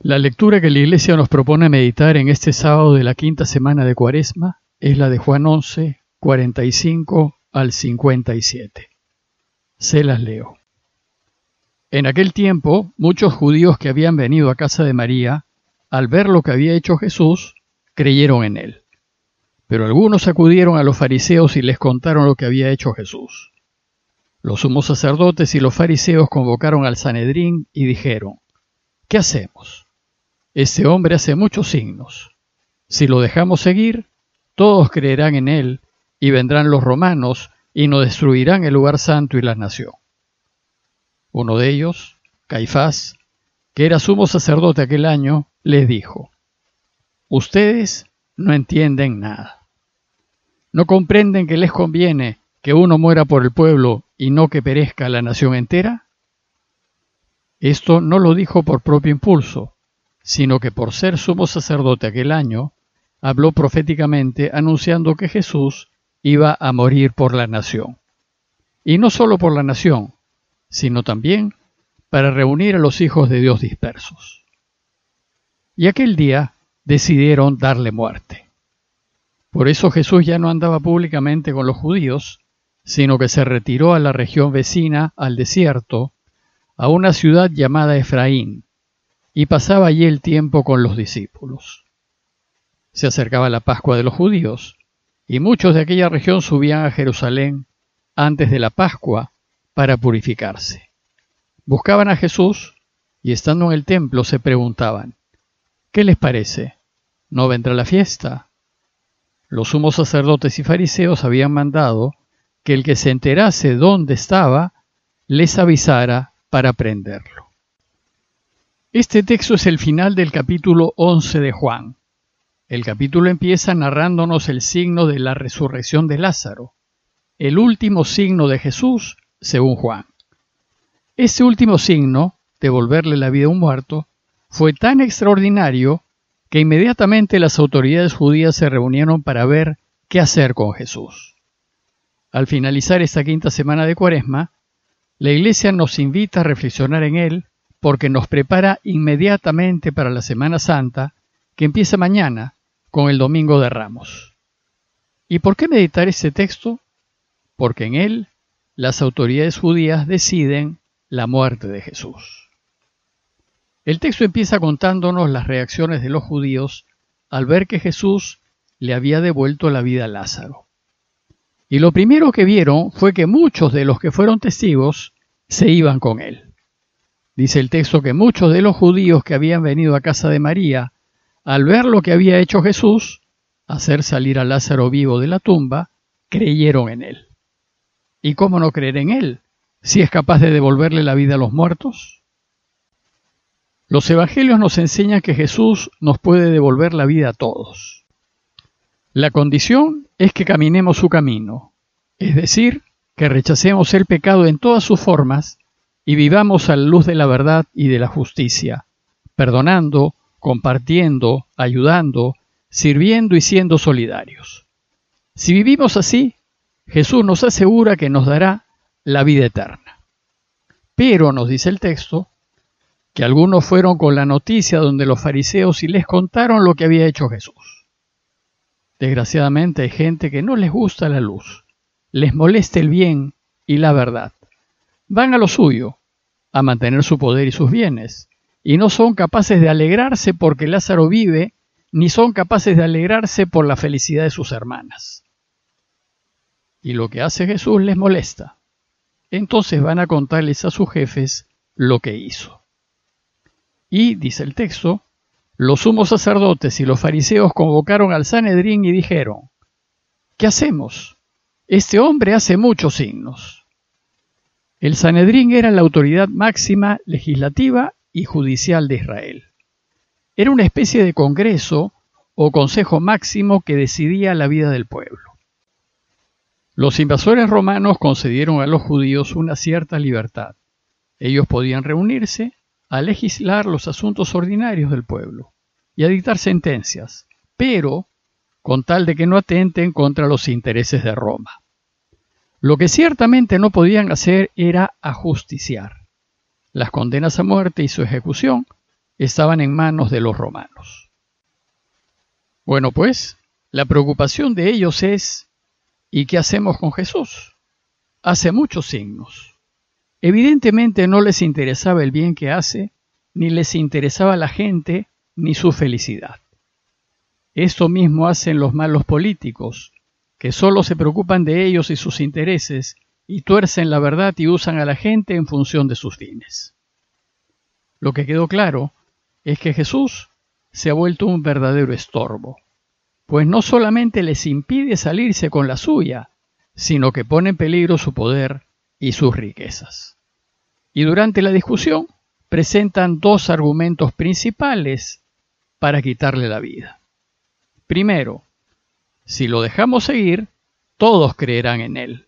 La lectura que la Iglesia nos propone meditar en este sábado de la quinta semana de Cuaresma es la de Juan 11, 45 al 57. Se las leo. En aquel tiempo, muchos judíos que habían venido a casa de María, al ver lo que había hecho Jesús, creyeron en él. Pero algunos acudieron a los fariseos y les contaron lo que había hecho Jesús. Los sumos sacerdotes y los fariseos convocaron al Sanedrín y dijeron: ¿qué hacemos? Este hombre hace muchos signos. Si lo dejamos seguir, todos creerán en él, y vendrán los romanos y nos destruirán el lugar santo y la nación. Uno de ellos, Caifás, que era sumo sacerdote aquel año, les dijo: ustedes no entienden nada. ¿No comprenden que les conviene que uno muera por el pueblo y no que perezca la nación entera? Esto no lo dijo por propio impulso, sino que por ser sumo sacerdote aquel año, habló proféticamente anunciando que Jesús iba a morir por la nación. Y no solo por la nación, sino también para reunir a los hijos de Dios dispersos. Y aquel día decidieron darle muerte. Por eso Jesús ya no andaba públicamente con los judíos, sino que se retiró a la región vecina, al desierto, a una ciudad llamada Efraín, y pasaba allí el tiempo con los discípulos. Se acercaba la Pascua de los judíos, y muchos de aquella región subían a Jerusalén antes de la Pascua para purificarse. Buscaban a Jesús y estando en el templo se preguntaban: ¿qué les parece? ¿No vendrá la fiesta? Los sumos sacerdotes y fariseos habían mandado que el que se enterase dónde estaba les avisara para prenderlo. Este texto es el final del capítulo 11 de Juan. El capítulo empieza narrándonos el signo de la resurrección de Lázaro, el último signo de Jesús, según Juan. Este último signo, devolverle la vida a un muerto, fue tan extraordinario que inmediatamente las autoridades judías se reunieron para ver qué hacer con Jesús. Al finalizar esta quinta semana de Cuaresma, la Iglesia nos invita a reflexionar en él porque nos prepara inmediatamente para la Semana Santa, que empieza mañana con el Domingo de Ramos. ¿Y por qué meditar este texto? Porque en él las autoridades judías deciden la muerte de Jesús. El texto empieza contándonos las reacciones de los judíos al ver que Jesús le había devuelto la vida a Lázaro. Y lo primero que vieron fue que muchos de los que fueron testigos se iban con él. Dice el texto que muchos de los judíos que habían venido a casa de María, al ver lo que había hecho Jesús, hacer salir a Lázaro vivo de la tumba, creyeron en él. ¿Y cómo no creer en él, si es capaz de devolverle la vida a los muertos? Los evangelios nos enseñan que Jesús nos puede devolver la vida a todos. La condición es que caminemos su camino, es decir, que rechacemos el pecado en todas sus formas y vivamos a la luz de la verdad y de la justicia, perdonando, compartiendo, ayudando, sirviendo y siendo solidarios. Si vivimos así, Jesús nos asegura que nos dará la vida eterna. Pero, nos dice el texto, que algunos fueron con la noticia donde los fariseos y les contaron lo que había hecho Jesús. Desgraciadamente hay gente que no les gusta la luz, les molesta el bien y la verdad. Van a lo suyo, a mantener su poder y sus bienes, y no son capaces de alegrarse porque Lázaro vive, ni son capaces de alegrarse por la felicidad de sus hermanas. Y lo que hace Jesús les molesta. Entonces van a contarles a sus jefes lo que hizo. Y, dice el texto, los sumos sacerdotes y los fariseos convocaron al Sanedrín y dijeron: ¿qué hacemos? Este hombre hace muchos signos. El Sanedrín era la autoridad máxima legislativa y judicial de Israel. Era una especie de congreso o consejo máximo que decidía la vida del pueblo. Los invasores romanos concedieron a los judíos una cierta libertad. Ellos podían reunirse a legislar los asuntos ordinarios del pueblo y a dictar sentencias, pero con tal de que no atenten contra los intereses de Roma. Lo que ciertamente no podían hacer era ajusticiar. Las condenas a muerte y su ejecución estaban en manos de los romanos. Bueno, pues, la preocupación de ellos es, ¿y qué hacemos con Jesús? Hace muchos signos. Evidentemente no les interesaba el bien que hace, ni les interesaba la gente, ni su felicidad. Esto mismo hacen los malos políticos, que solo se preocupan de ellos y sus intereses, y tuercen la verdad y usan a la gente en función de sus fines. Lo que quedó claro es que Jesús se ha vuelto un verdadero estorbo, pues no solamente les impide salirse con la suya, sino que pone en peligro su poder y sus riquezas. Y durante la discusión presentan dos argumentos principales para quitarle la vida. Primero, si lo dejamos seguir, todos creerán en él.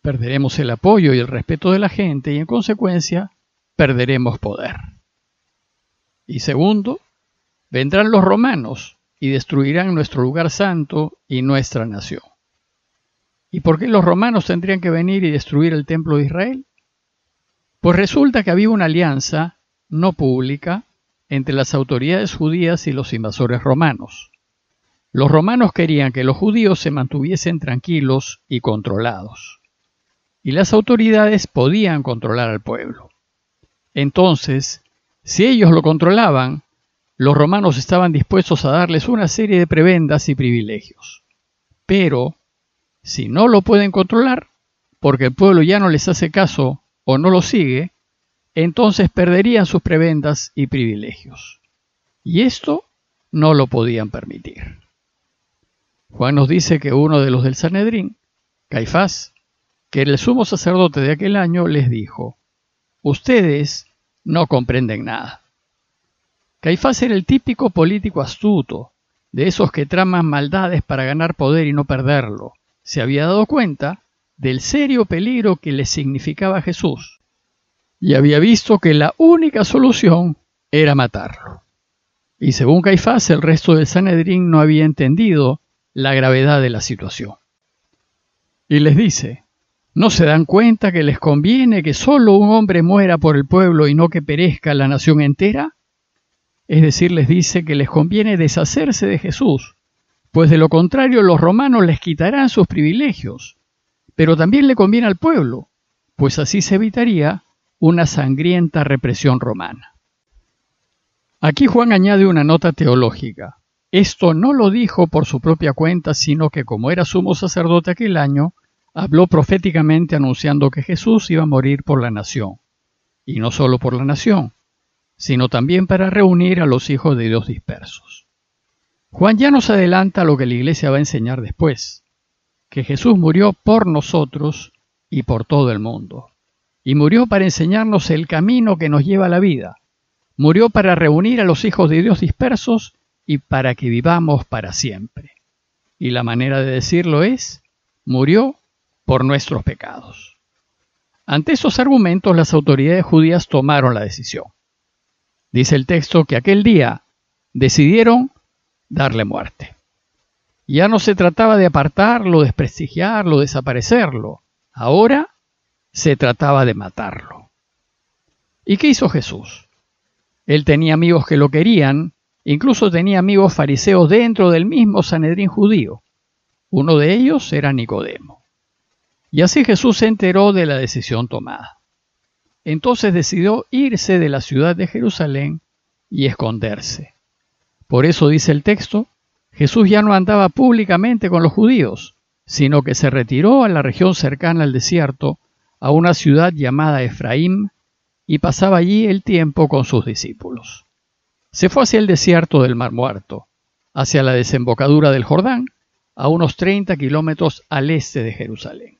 Perderemos el apoyo y el respeto de la gente y, en consecuencia, perderemos poder. Y segundo, vendrán los romanos y destruirán nuestro lugar santo y nuestra nación. ¿Y por qué los romanos tendrían que venir y destruir el templo de Israel? Pues resulta que había una alianza no pública entre las autoridades judías y los invasores romanos. Los romanos querían que los judíos se mantuviesen tranquilos y controlados, y las autoridades podían controlar al pueblo. Entonces, si ellos lo controlaban, los romanos estaban dispuestos a darles una serie de prebendas y privilegios. Pero, si no lo pueden controlar, porque el pueblo ya no les hace caso o no lo sigue, entonces perderían sus prebendas y privilegios. Y esto no lo podían permitir. Juan nos dice que uno de los del Sanedrín, Caifás, que era el sumo sacerdote de aquel año, les dijo: ustedes no comprenden nada. Caifás era el típico político astuto, de esos que traman maldades para ganar poder y no perderlo. Se había dado cuenta del serio peligro que le significaba Jesús y había visto que la única solución era matarlo. Y según Caifás, el resto del Sanedrín no había entendido la gravedad de la situación. Y les dice: ¿no se dan cuenta que les conviene que solo un hombre muera por el pueblo y no que perezca la nación entera? Es decir, les dice que les conviene deshacerse de Jesús, pues de lo contrario los romanos les quitarán sus privilegios, pero también le conviene al pueblo, pues así se evitaría una sangrienta represión romana. Aquí Juan añade una nota teológica. Esto no lo dijo por su propia cuenta, sino que como era sumo sacerdote aquel año, habló proféticamente anunciando que Jesús iba a morir por la nación, y no solo por la nación, sino también para reunir a los hijos de Dios dispersos. Juan ya nos adelanta lo que la Iglesia va a enseñar después, que Jesús murió por nosotros y por todo el mundo, y murió para enseñarnos el camino que nos lleva a la vida, murió para reunir a los hijos de Dios dispersos y para que vivamos para siempre. Y la manera de decirlo es: murió por nuestros pecados. Ante esos argumentos, las autoridades judías tomaron la decisión. Dice el texto que aquel día decidieron darle muerte. Ya no se trataba de apartarlo, desprestigiarlo, desaparecerlo. Ahora se trataba de matarlo. ¿Y qué hizo Jesús? Él tenía amigos que lo querían, incluso tenía amigos fariseos dentro del mismo Sanedrín judío. Uno de ellos era Nicodemo. Y así Jesús se enteró de la decisión tomada. Entonces decidió irse de la ciudad de Jerusalén y esconderse. Por eso dice el texto, Jesús ya no andaba públicamente con los judíos, sino que se retiró a la región cercana al desierto, a una ciudad llamada Efraín, y pasaba allí el tiempo con sus discípulos. Se fue hacia el desierto del Mar Muerto, hacia la desembocadura del Jordán, a unos 30 kilómetros al este de Jerusalén.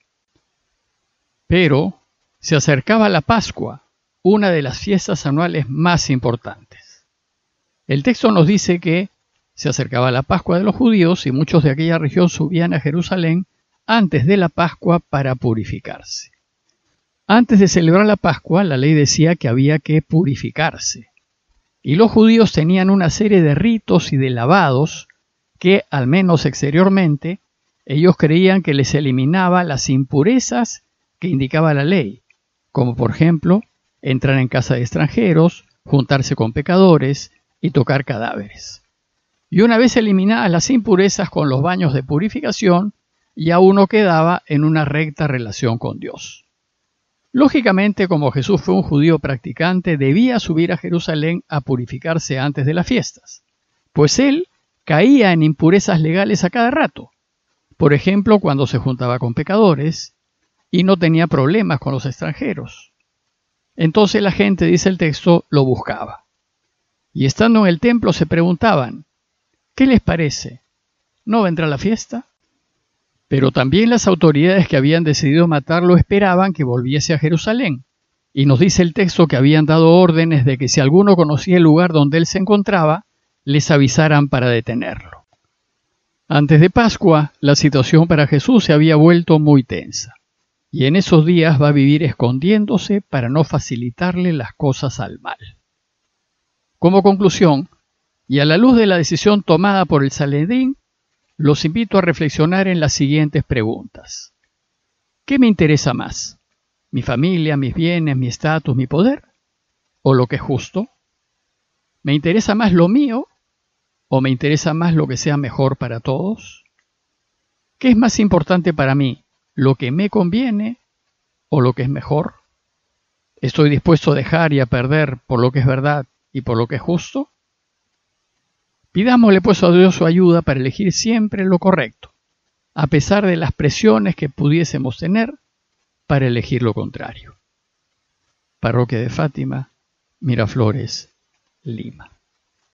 Pero se acercaba la Pascua, una de las fiestas anuales más importantes. El texto nos dice que se acercaba la Pascua de los judíos y muchos de aquella región subían a Jerusalén antes de la Pascua para purificarse. Antes de celebrar la Pascua, la ley decía que había que purificarse. Y los judíos tenían una serie de ritos y de lavados que, al menos exteriormente, ellos creían que les eliminaba las impurezas que indicaba la ley, como por ejemplo, entrar en casa de extranjeros juntarse con pecadores y tocar cadáveres. Y una vez eliminadas las impurezas con los baños de purificación, ya uno quedaba en una recta relación con Dios. Lógicamente, como Jesús fue un judío practicante, debía subir a Jerusalén a purificarse antes de las fiestas, pues él caía en impurezas legales a cada rato. Por ejemplo, cuando se juntaba con pecadores y no tenía problemas con los extranjeros. Entonces la gente, dice el texto, lo buscaba. Y estando en el templo se preguntaban, ¿qué les parece? ¿No vendrá la fiesta? Pero también las autoridades que habían decidido matarlo esperaban que volviese a Jerusalén. Y nos dice el texto que habían dado órdenes de que si alguno conocía el lugar donde él se encontraba, les avisaran para detenerlo. Antes de Pascua, la situación para Jesús se había vuelto muy tensa. Y en esos días va a vivir escondiéndose para no facilitarle las cosas al mal. Como conclusión, y a la luz de la decisión tomada por el Sanedrín, los invito a reflexionar en las siguientes preguntas. ¿Qué me interesa más? ¿Mi familia, mis bienes, mi estatus, mi poder? ¿O lo que es justo? ¿Me interesa más lo mío? ¿O me interesa más lo que sea mejor para todos? ¿Qué es más importante para mí? ¿Lo que me conviene o lo que es mejor? ¿Estoy dispuesto a dejar y a perder por lo que es verdad y por lo que es justo? Pidámosle pues a Dios su ayuda para elegir siempre lo correcto, a pesar de las presiones que pudiésemos tener para elegir lo contrario. Parroquia de Fátima, Miraflores, Lima.